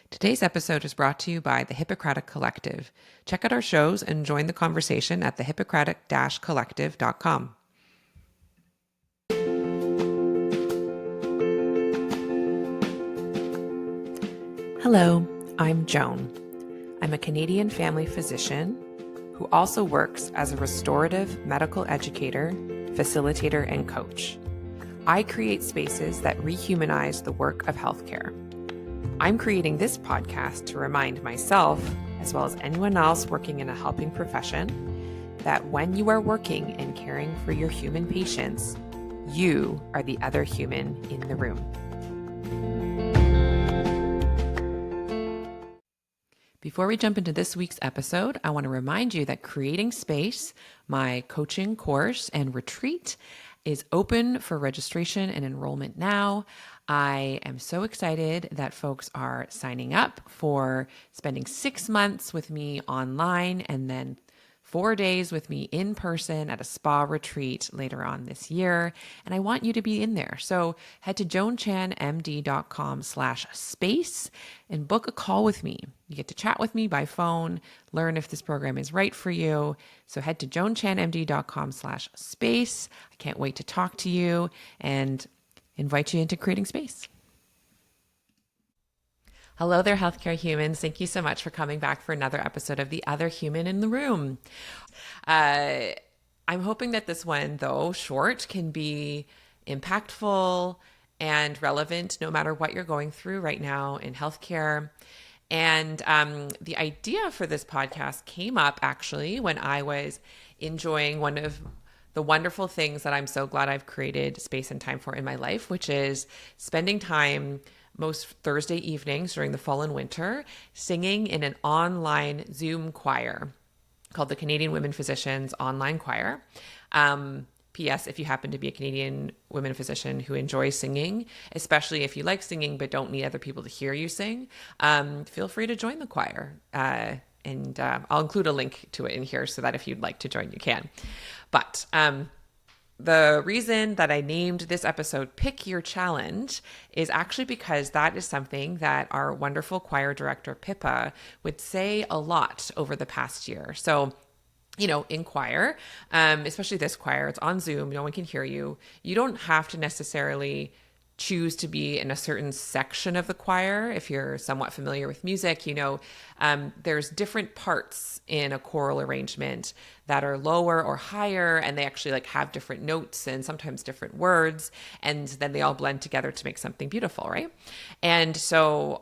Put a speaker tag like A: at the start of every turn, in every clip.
A: Today's episode is brought to you by the Hippocratic Collective. Check out our shows and join the conversation at thehippocratic-collective.com. Hello, I'm Joan. I'm a Canadian family physician who also works as a restorative medical educator, facilitator, and coach. I create spaces that rehumanize the work of healthcare. I'm creating this podcast to remind myself, as well as anyone else working in a helping profession, that when you are working and caring for your human patients, you are the other human in the room. Before we jump into this week's episode, I want to remind you that Creating Space, my coaching course and retreat, is open for registration and enrollment now. I am so excited that folks are signing up for spending 6 months with me online and then 4 days with me in person at a spa retreat later on this year. And I want you to be in there. So head to joanchanmd.com/space and book a call with me. You get to chat with me by phone, learn if this program is right for you. So head to joanchanmd.com/space. I can't wait to talk to you and invite you into Creating Space. Hello there, healthcare humans. Thank you so much for coming back for another episode of The Other Human in the Room. I'm hoping that this one, though short, can be impactful and relevant no matter what you're going through right now in healthcare. And the idea for this podcast came up actually when I was enjoying one of the wonderful things that I'm so glad I've created space and time for in my life, which is spending time most Thursday evenings during the fall and winter singing in an online Zoom choir called the Canadian Women Physicians Online Choir. P.S. If you happen to be a Canadian women physician who enjoys singing, especially if you like singing but don't need other people to hear you sing, feel free to join the choir. And I'll include a link to it in here so that if you'd like to join, you can. But the reason that I named this episode Pick Your Challenge is actually because that is something that our wonderful choir director, Pippa, would say a lot over the past year. So, you know, in choir, especially this choir, it's on Zoom, no one can hear you. You don't have to necessarily choose to be in a certain section of the choir. If you're somewhat familiar with music, you know, there's different parts in a choral arrangement that are lower or higher, and they actually like have different notes and sometimes different words, and then they all blend together to make something beautiful, right? And so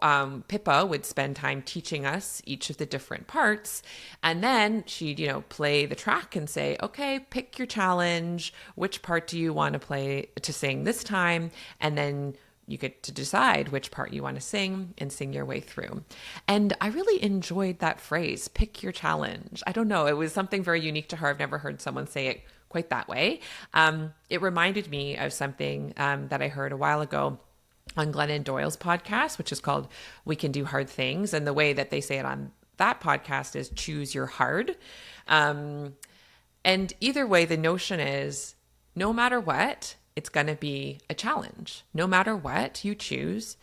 A: Pippa would spend time teaching us each of the different parts, and then she'd, you know, play the track and say, okay, pick your challenge. Which part do you want to sing this time? And then you get to decide which part you want to sing and sing your way through. And I really enjoyed that phrase, pick your challenge. I don't know, it was something very unique to her. I've never heard someone say it quite that way. It reminded me of something that I heard a while ago on Glennon Doyle's podcast, which is called We Can Do Hard Things. And the way that they say it on that podcast is choose your hard. And either way, the notion is no matter what, it's going to be a challenge. No matter what you choose,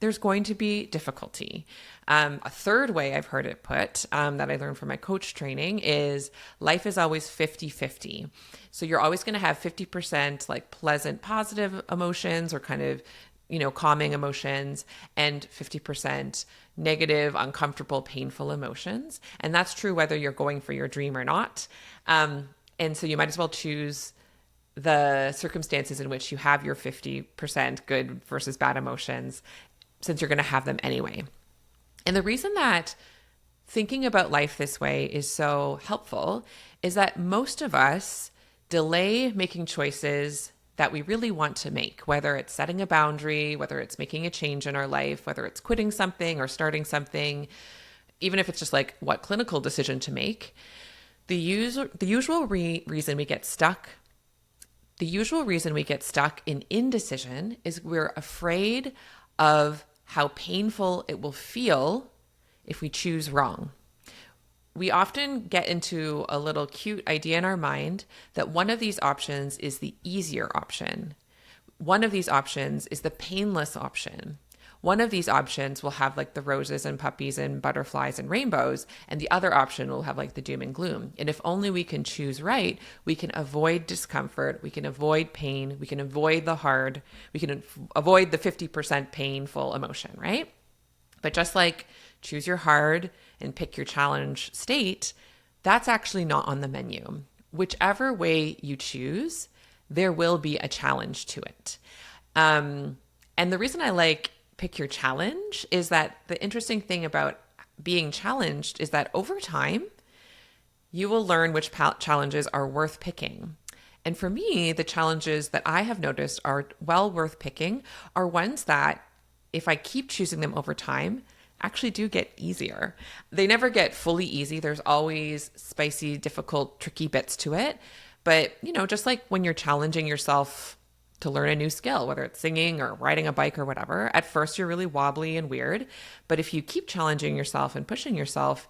A: there's going to be difficulty. A third way I've heard it put that I learned from my coach training is life is always 50-50. So you're always going to have 50% like pleasant, positive emotions or kind of, you know, calming emotions and 50% negative, uncomfortable, painful emotions. And that's true whether you're going for your dream or not. And so you might as well choose the circumstances in which you have your 50% good versus bad emotions, since you're going to have them anyway. And the reason that thinking about life this way is so helpful is that most of us delay making choices that we really want to make, whether it's setting a boundary, whether it's making a change in our life, whether it's quitting something or starting something, even if it's just like what clinical decision to make. The usual reason we get stuck in indecision is we're afraid of how painful it will feel if we choose wrong. We often get into a little cute idea in our mind that one of these options is the easier option. One of these options is the painless option. one of these options will have like the roses and puppies and butterflies and rainbows, and the other option will have like the doom and gloom. And if only we can choose right, we can avoid discomfort, we can avoid pain, we can avoid the hard, we can avoid the 50% painful emotion, right? But just like choose your hard and pick your challenge state, that's actually not on the menu. Whichever way you choose, there will be a challenge to it. And the reason I like pick your challenge is that the interesting thing about being challenged is that over time, you will learn which challenges are worth picking. And for me, the challenges that I have noticed are well worth picking are ones that, if I keep choosing them over time, actually do get easier. They never get fully easy. There's always spicy, difficult, tricky bits to it. But, just like when you're challenging yourself to learn a new skill, whether it's singing or riding a bike or whatever, at first you're really wobbly and weird. But if you keep challenging yourself and pushing yourself,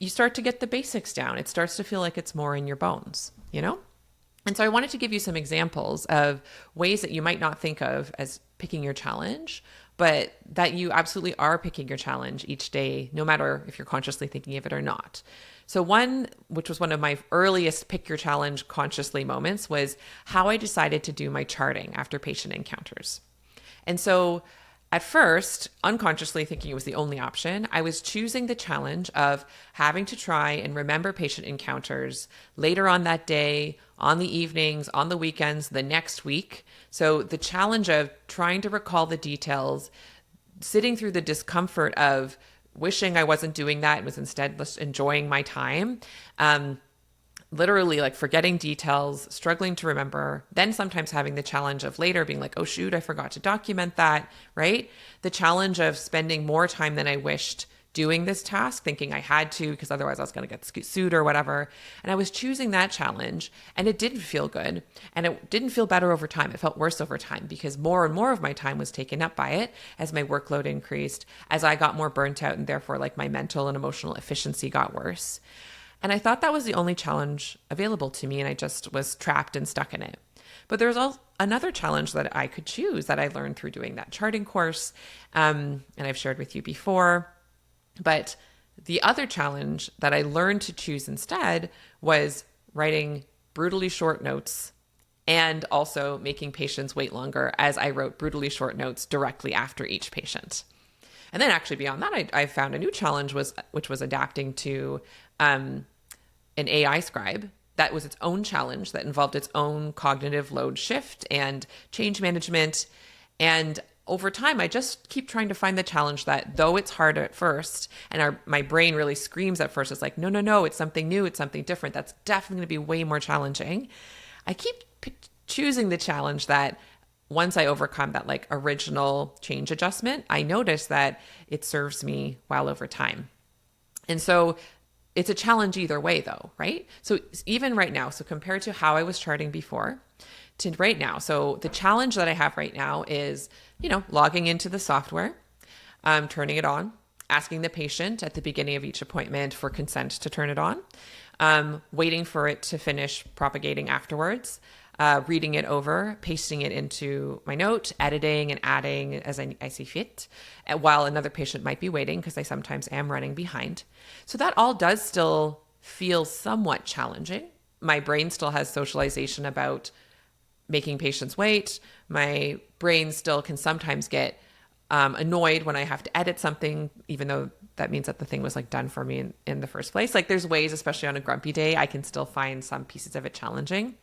A: you start to get the basics down. It starts to feel like it's more in your bones, And so I wanted to give you some examples of ways that you might not think of as picking your challenge, but that you absolutely are picking your challenge each day, no matter if you're consciously thinking of it or not. So one, which was one of my earliest pick your challenge consciously moments, was how I decided to do my charting after patient encounters. And so at first, unconsciously thinking it was the only option, I was choosing the challenge of having to try and remember patient encounters later on that day, on the evenings, on the weekends, the next week. So the challenge of trying to recall the details, sitting through the discomfort of wishing I wasn't doing that and was instead just enjoying my time. Literally like forgetting details, struggling to remember, then sometimes having the challenge of later being like, oh shoot, I forgot to document that, right? The challenge of spending more time than I wished doing this task, thinking I had to because otherwise I was going to get sued or whatever. And I was choosing that challenge and it didn't feel good. And it didn't feel better over time. It felt worse over time because more and more of my time was taken up by it as my workload increased, as I got more burnt out and therefore like my mental and emotional efficiency got worse. And I thought that was the only challenge available to me and I just was trapped and stuck in it. But there's also another challenge that I could choose that I learned through doing that charting course. And I've shared with you before. But the other challenge that I learned to choose instead was writing brutally short notes and also making patients wait longer as I wrote brutally short notes directly after each patient. And then actually beyond that, I found a new challenge which was adapting to an AI scribe. That was its own challenge that involved its own cognitive load shift and change management. And over time, I just keep trying to find the challenge that though it's hard at first and my brain really screams at first, it's like, no, it's something new. It's something different. That's definitely going to be way more challenging. I keep choosing the challenge that once I overcome that like original change adjustment, I notice that it serves me well over time. And so it's a challenge either way though, right? So even right now, so compared to how I was charting before to right now. So the challenge that I have right now is, logging into the software, turning it on, asking the patient at the beginning of each appointment for consent to turn it on, waiting for it to finish propagating afterwards, reading it over, pasting it into my note, editing and adding as I see fit, while another patient might be waiting because I sometimes am running behind. So that all does still feel somewhat challenging. My brain still has socialization about making patients wait. My brain still can sometimes get annoyed when I have to edit something, even though that means that the thing was like done for me in the first place. Like there's ways, especially on a grumpy day, I can still find some pieces of it challenging.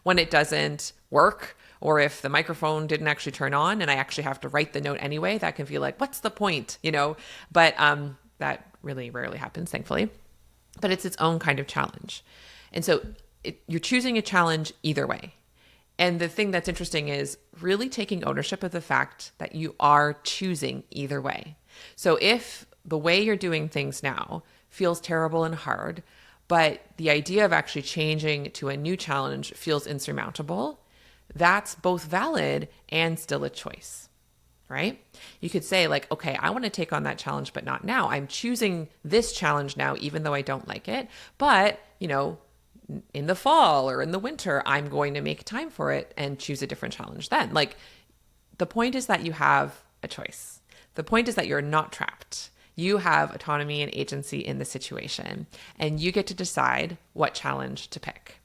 A: When it doesn't work, or if the microphone didn't actually turn on and I actually have to write the note anyway, that can feel like, what's the point? But that really rarely happens, thankfully. But it's its own kind of challenge. And so you're choosing a challenge either way. And the thing that's interesting is really taking ownership of the fact that you are choosing either way. So if the way you're doing things now feels terrible and hard, but the idea of actually changing to a new challenge feels insurmountable, that's both valid and still a choice, right? You could say like, okay, I want to take on that challenge, but not now. I'm choosing this challenge now, even though I don't like it. But, in the fall or in the winter, I'm going to make time for it and choose a different challenge then. Like the point is that you have a choice. The point is that you're not trapped. You have autonomy and agency in the situation, and you get to decide what challenge to pick.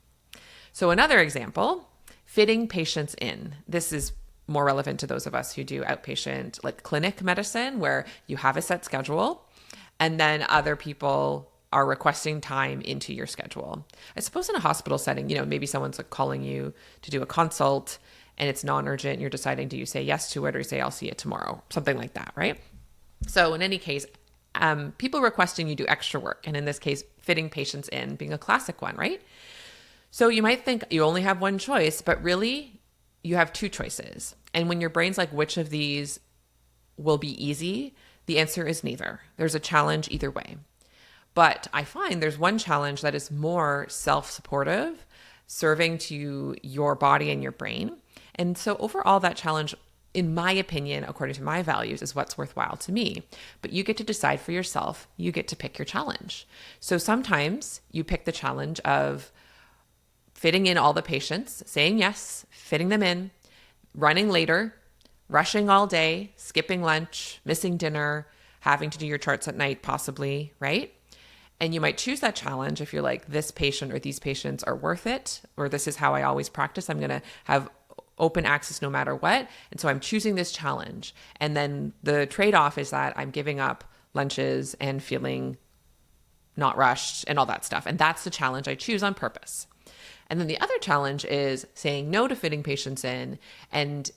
A: So another example, fitting patients in. This is more relevant to those of us who do outpatient, like clinic medicine, where you have a set schedule and then other people are requesting time into your schedule. I suppose in a hospital setting, maybe someone's like calling you to do a consult and it's non-urgent. You're deciding, do you say yes to it or you say, I'll see it tomorrow? Something like that, right? So in any case, people requesting you do extra work. And in this case, fitting patients in being a classic one, right? So you might think you only have one choice, but really you have two choices. And when your brain's like, which of these will be easy? The answer is neither. There's a challenge either way. But I find there's one challenge that is more self-supportive, serving to your body and your brain. And so overall, that challenge, in my opinion, according to my values, is what's worthwhile to me. But you get to decide for yourself. You get to pick your challenge. So sometimes you pick the challenge of fitting in all the patients, saying yes, fitting them in, running later, rushing all day, skipping lunch, missing dinner, having to do your charts at night possibly, right? And you might choose that challenge if you're like, this patient or these patients are worth it, or this is how I always practice. I'm going to have open access no matter what. And so I'm choosing this challenge. And then the trade-off is that I'm giving up lunches and feeling not rushed and all that stuff. And that's the challenge I choose on purpose. And then the other challenge is saying no to fitting patients in and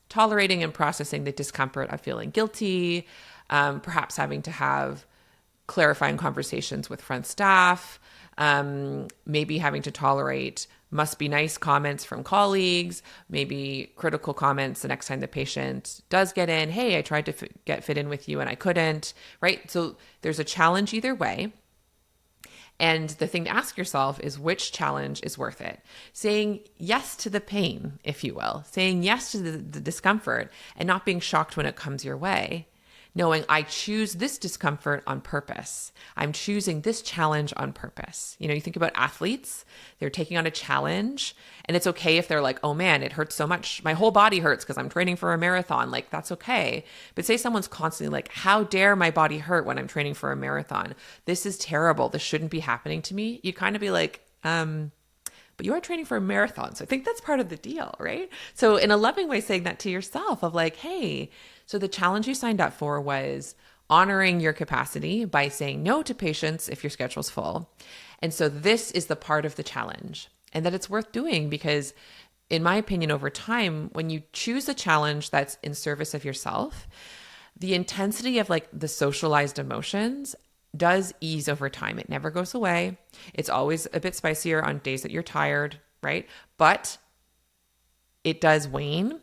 A: tolerating and processing the discomfort of feeling guilty, perhaps having to have clarifying conversations with front staff, maybe having to tolerate must be nice comments from colleagues, maybe critical comments the next time the patient does get in. Hey, I tried to get fit in with you and I couldn't, right? So there's a challenge either way. And the thing to ask yourself is which challenge is worth it? Saying yes to the pain, if you will, saying yes to the discomfort and not being shocked when it comes your way. Knowing I choose this discomfort on purpose. I'm choosing this challenge on purpose. You think about athletes, they're taking on a challenge and it's okay if they're like, oh man, it hurts so much. My whole body hurts because I'm training for a marathon. Like that's okay. But say someone's constantly like, how dare my body hurt when I'm training for a marathon? This is terrible. This shouldn't be happening to me. You kind of be like, but you are training for a marathon. So I think that's part of the deal, right? So in a loving way, saying that to yourself of like, hey, so the challenge you signed up for was honoring your capacity by saying no to patients if your schedule's full. And so this is the part of the challenge and that it's worth doing because in my opinion, over time, when you choose a challenge that's in service of yourself, the intensity of like the socialized emotions does ease over time. It never goes away. It's always a bit spicier on days that you're tired, right? But it does wane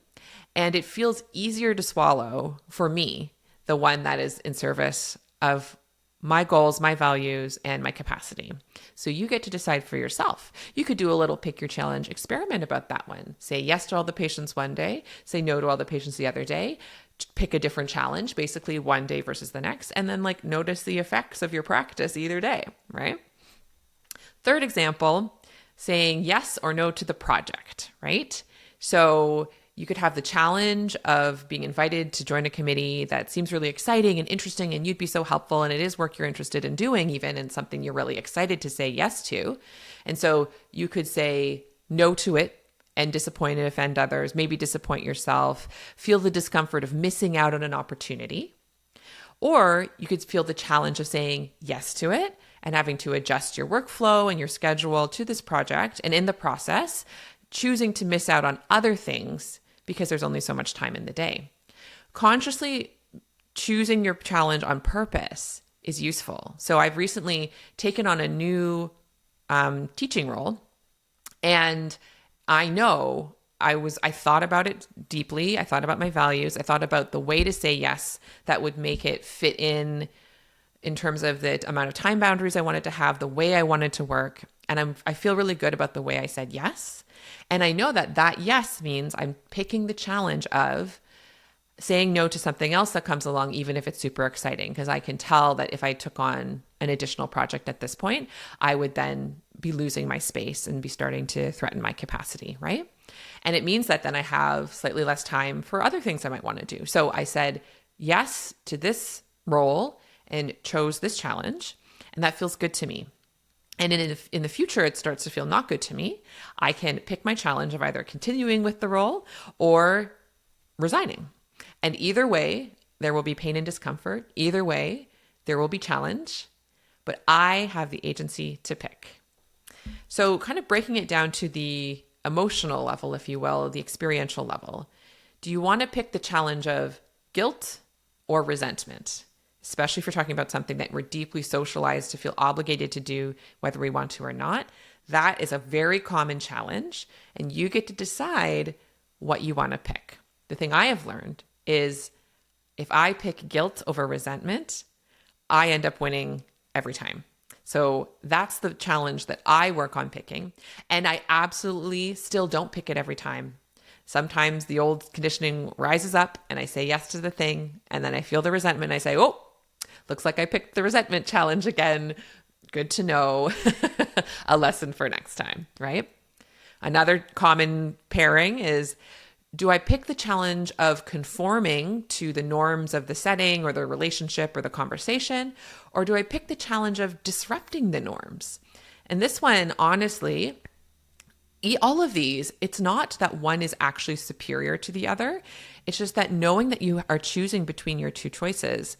A: and it feels easier to swallow for me, the one that is in service of my goals, my values, and my capacity. So you get to decide for yourself. You could do a little pick your challenge experiment about that one. Say yes to all the patients one day, say no to all the patients the other day. Pick a different challenge, basically one day versus the next, and then like notice the effects of your practice either day, right? Third example, saying yes or no to the project, right? So you could have the challenge of being invited to join a committee that seems really exciting and interesting and you'd be so helpful and it is work you're interested in doing even and something you're really excited to say yes to. And so you could say no to it and disappoint and offend others, maybe disappoint yourself, feel the discomfort of missing out on an opportunity. Or you could feel the challenge of saying yes to it and having to adjust your workflow and your schedule to this project. And in the process, choosing to miss out on other things because there's only so much time in the day. Consciously choosing your challenge on purpose is useful. So I've recently taken on a new teaching role and I know I thought about it deeply. I thought about my values. I thought about the way to say yes that would make it fit in terms of the amount of time boundaries I wanted to have, the way I wanted to work. And I feel really good about the way I said yes. And I know that yes means I'm picking the challenge of saying no to something else that comes along, even if it's super exciting, because I can tell that if I took on an additional project at this point, I would then be losing my space and be starting to threaten my capacity, right? And it means that then I have slightly less time for other things I might want to do. So I said yes to this role and chose this challenge, and that feels good to me. And in the future, it starts to feel not good to me. I can pick my challenge of either continuing with the role or resigning. And either way, there will be pain and discomfort. Either way, there will be challenge, but I have the agency to pick. So kind of breaking it down to the emotional level, if you will, the experiential level. Do you want to pick the challenge of guilt or resentment? Especially if you're talking about something that we're deeply socialized to feel obligated to do, whether we want to or not. That is a very common challenge, and you get to decide what you want to pick. The thing I have learned is if I pick guilt over resentment, I end up winning every time. So that's the challenge that I work on picking. And I absolutely still don't pick it every time. Sometimes the old conditioning rises up and I say yes to the thing. And then I feel the resentment. And I say, oh, looks like I picked the resentment challenge again. Good to know. A lesson for next time, right? Another common pairing is, do I pick the challenge of conforming to the norms of the setting or the relationship or the conversation? Or do I pick the challenge of disrupting the norms? And this one, honestly, all of these, it's not that one is actually superior to the other. It's just that knowing that you are choosing between your two choices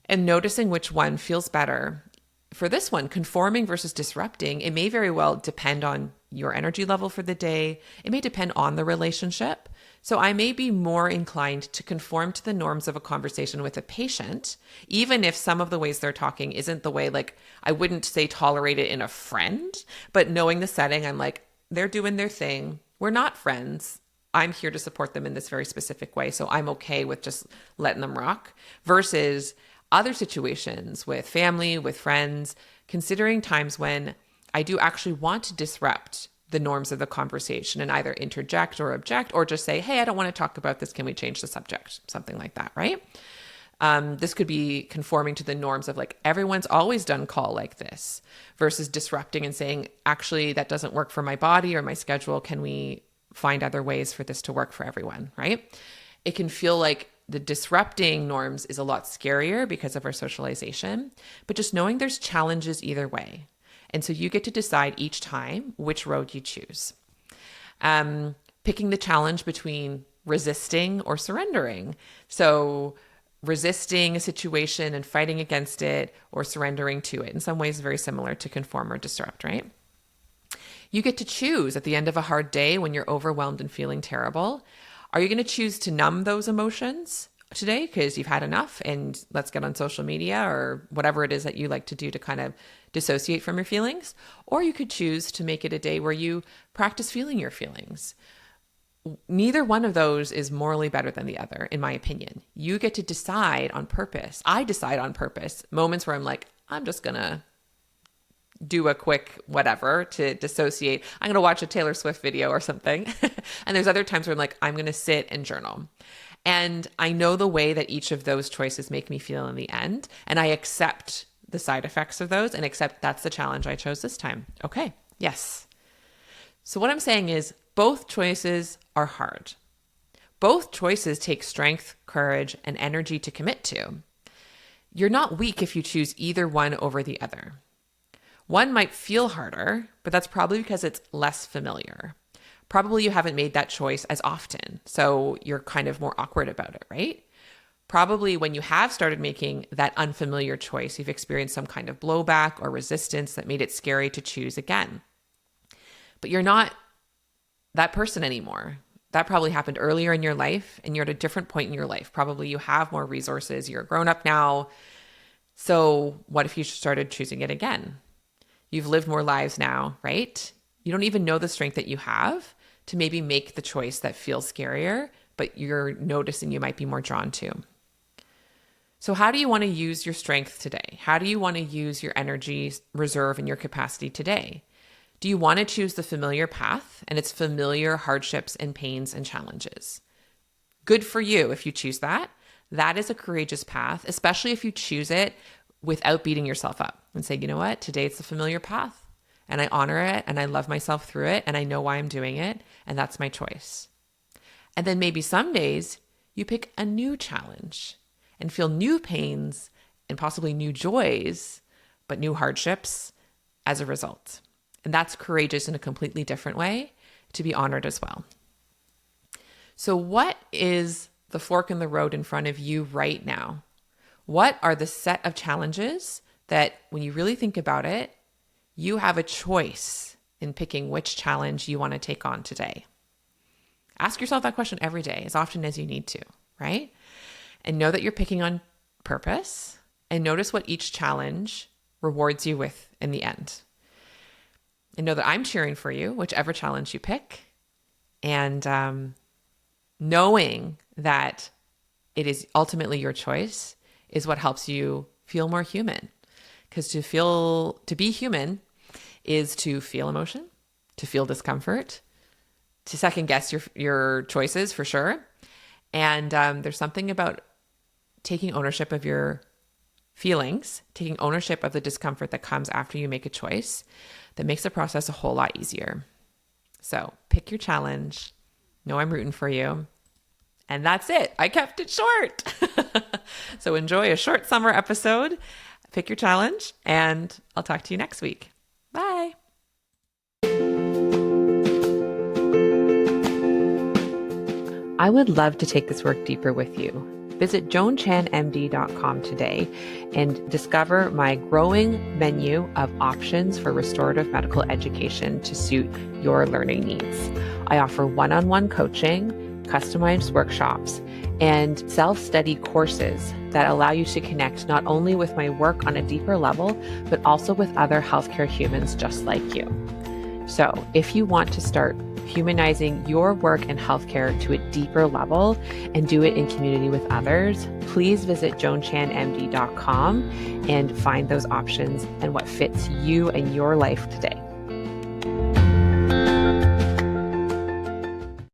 A: and noticing which one feels better. For this one, conforming versus disrupting, it may very well depend on your energy level for the day. It may depend on the relationship. So I may be more inclined to conform to the norms of a conversation with a patient, even if some of the ways they're talking isn't the way, like, I wouldn't say tolerate it in a friend, but knowing the setting, I'm like, they're doing their thing. We're not friends. I'm here to support them in this very specific way. So I'm okay with just letting them rock versus other situations with family, with friends, considering times when I do actually want to disrupt the norms of the conversation and either interject or object or just say, hey, I don't want to talk about this. Can we change the subject? Something like that, right? This could be conforming to the norms of like, everyone's always done call like this versus disrupting and saying, actually, that doesn't work for my body or my schedule. Can we find other ways for this to work for everyone, right? It can feel like the disrupting norms is a lot scarier because of our socialization, but just knowing there's challenges either way. And so you get to decide each time which road you choose. Picking the challenge between resisting or surrendering. So resisting a situation and fighting against it or surrendering to it. In some ways, very similar to conform or disrupt, right? You get to choose at the end of a hard day when you're overwhelmed and feeling terrible. Are you going to choose to numb those emotions today because you've had enough and let's get on social media or whatever it is that you like to do to kind of dissociate from your feelings? Or you could choose to make it a day where you practice feeling your feelings. Neither one of those is morally better than the other, in my opinion. You get to decide on purpose. I decide on purpose. Moments where I'm like, I'm just going to do a quick whatever to dissociate. I'm going to watch a Taylor Swift video or something. And there's other times where I'm like, I'm going to sit and journal. And I know the way that each of those choices make me feel in the end. And I accept the side effects of those and accept that's the challenge I chose this time. Okay, yes. So what I'm saying is both choices are hard. Both choices take strength, courage, and energy to commit to. You're not weak if you choose either one over the other. One might feel harder, but that's probably because it's less familiar. Probably you haven't made that choice as often, so you're kind of more awkward about it, right? Probably when you have started making that unfamiliar choice, you've experienced some kind of blowback or resistance that made it scary to choose again. But you're not that person anymore. That probably happened earlier in your life, and you're at a different point in your life. Probably you have more resources. You're a grown up now. So what if you started choosing it again? You've lived more lives now, right? You don't even know the strength that you have to maybe make the choice that feels scarier, but you're noticing you might be more drawn to. So how do you want to use your strength today? How do you want to use your energy reserve and your capacity today? Do you want to choose the familiar path and its familiar hardships and pains and challenges? Good for you if you choose that. That is a courageous path, especially if you choose it without beating yourself up and say, you know what, today it's the familiar path and I honor it and I love myself through it and I know why I'm doing it and that's my choice. And then maybe some days you pick a new challenge and feel new pains and possibly new joys, but new hardships as a result. And that's courageous in a completely different way, to be honored as well. So what is the fork in the road in front of you right now? What are the set of challenges that, when you really think about it, you have a choice in picking which challenge you want to take on today? Ask yourself that question every day, as often as you need to, right? And know that you're picking on purpose, and notice what each challenge rewards you with in the end. And know that I'm cheering for you, whichever challenge you pick. And knowing that it is ultimately your choice is what helps you feel more human. Because to be human is to feel emotion, to feel discomfort, to second guess your choices for sure. And there's something about taking ownership of your feelings, taking ownership of the discomfort that comes after you make a choice, that makes the process a whole lot easier. So pick your challenge. Know I'm rooting for you. And that's it. I kept it short. So enjoy a short summer episode. Pick your challenge, and I'll talk to you next week. Bye. I would love to take this work deeper with you. Visit joanchanmd.com today and discover my growing menu of options for restorative medical education to suit your learning needs. I offer one-on-one coaching, customized workshops, and self-study courses that allow you to connect not only with my work on a deeper level, but also with other healthcare humans just like you. So if you want to start humanizing your work in healthcare to a deeper level and do it in community with others, please visit joanchanmd.com and find those options and what fits you and your life today.